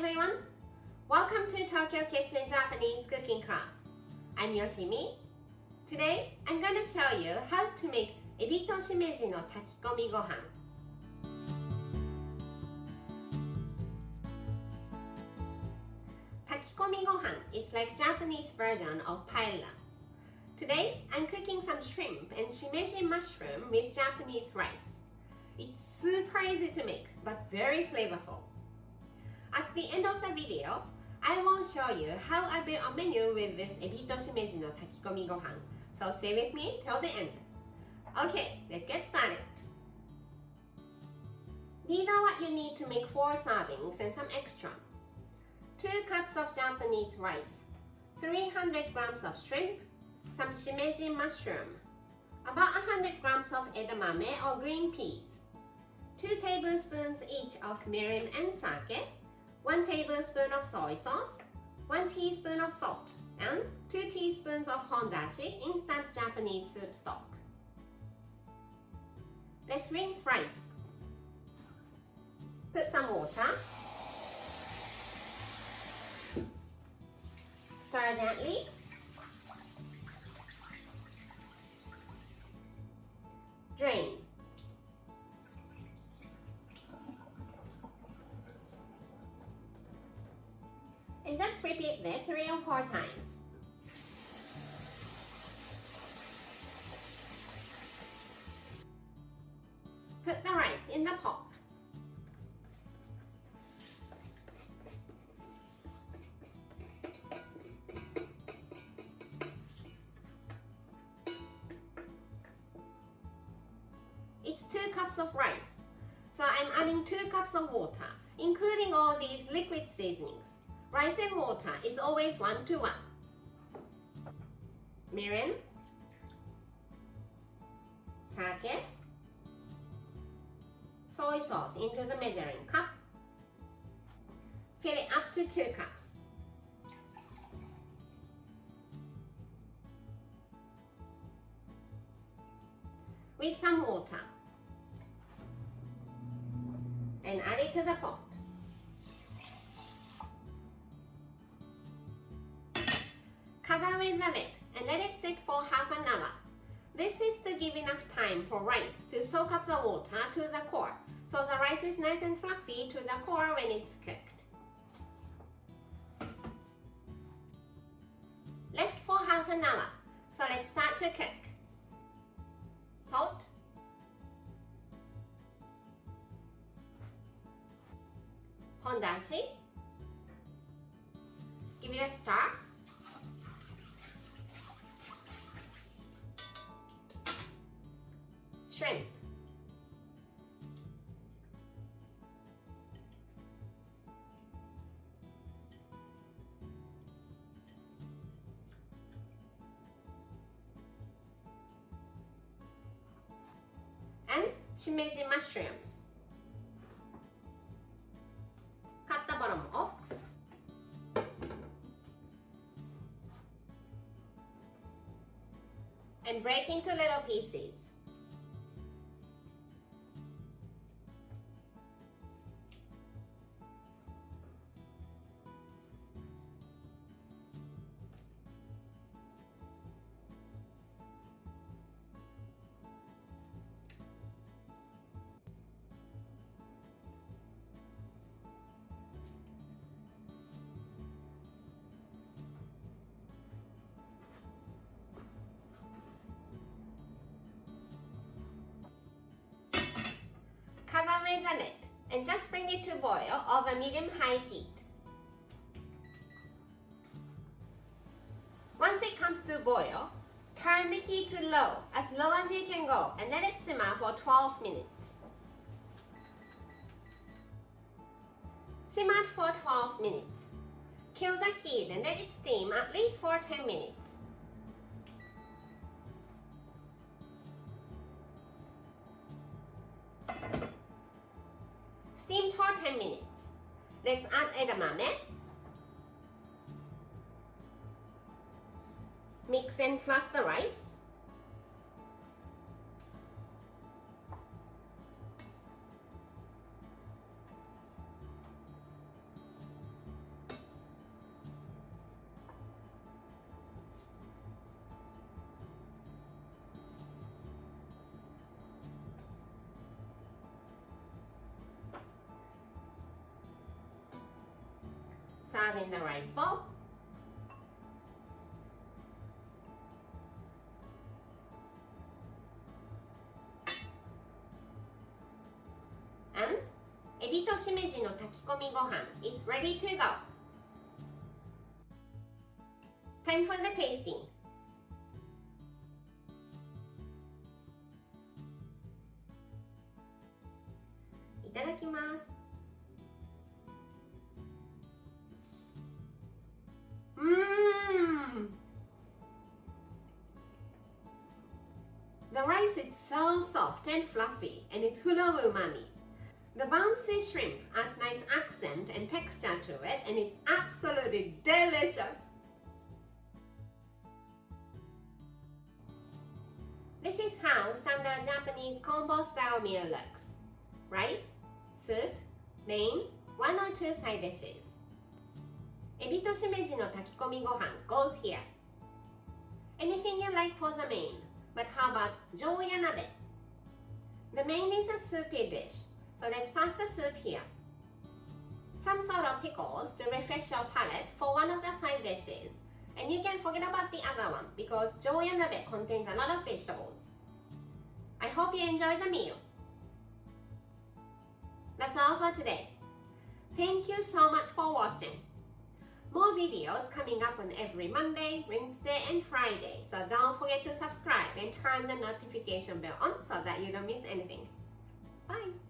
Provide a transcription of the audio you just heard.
everyone! Welcome to Tokyo Kitchen Japanese cooking class. I'm Yoshimi. Today, I'm going to show you how to make ebi to shimeji no takikomigohan. Takikomigohan is like Japanese version of paella. Today, I'm cooking some shrimp and shimeji mushroom with Japanese rice. It's super easy to make, but very flavorful. At the end of the video, I will show you how I build a menu with this ebi to shimeji no takikomigohan. So stay with me till the end. Okay, let's get started. These are what you need to make 4 servings and some extra. 2 cups of Japanese rice, 300 grams of shrimp, some shimeji mushroom, about 100 grams of edamame or green peas, 2 tablespoons each of mirin and sake, 1 tablespoon of soy sauce, 1 teaspoon of salt, and 2 teaspoons of hondashi instant Japanese soup stock. Let's rinse rice. Put some water. Stir gently. Drain. And just repeat this 3 or 4 times. Put the rice in the pot. It's 2 cups of rice, so I'm adding 2 cups of water, including all these liquid seasonings. Rice and water is always 1 to 1. Mirin, sake, soy sauce into the measuring cup. Fill it up to 2 cups. With some water. And add it to the pot. Cover with the lid and let it sit for half an hour. This is to give enough time for rice to soak up the water to the core, so the rice is nice and fluffy to the core when it's cooked. Left for half an hour, so let's start to cook. Salt, hondashi, give it a stir. Shrimp, and shimeji mushrooms. Cut the bottom off. And break into little pieces. Cover with the lid and just bring it to boil over medium-high heat. Once it comes to boil, turn the heat to low as you can go and let it simmer for 12 minutes. Simmer for 12 minutes. Kill the heat and let it steam at least for 10 minutes. Steam for 10 minutes. Let's add edamame. Mix and fluff the rice. serve in the rice bowl. And エビとしめじの炊き込みご飯 is ready to go. Time for the tasting. いただきます。The rice is so soft and fluffy and it's full of umami. The bouncy shrimp add nice accent and texture to it and it's absolutely delicious. This is how standard Japanese combo style meal looks. Rice, soup, main, 1 or 2 side dishes. エビとしめじの炊き込みご飯 goes here. Anything you like for the main, but how about 醤油鍋? The main is a soupy dish, so let's pass the soup here. Some sort of pickles to refresh your palate for one of the side dishes. And you can forget about the other one because 醤油鍋 contains a lot of vegetables. I hope you enjoy the meal. That's all for today. Thank you so much for watching. More videos coming up on every Monday, Wednesday, and Friday, so don't forget to subscribe and turn the notification bell on so that you don't miss anything. Bye!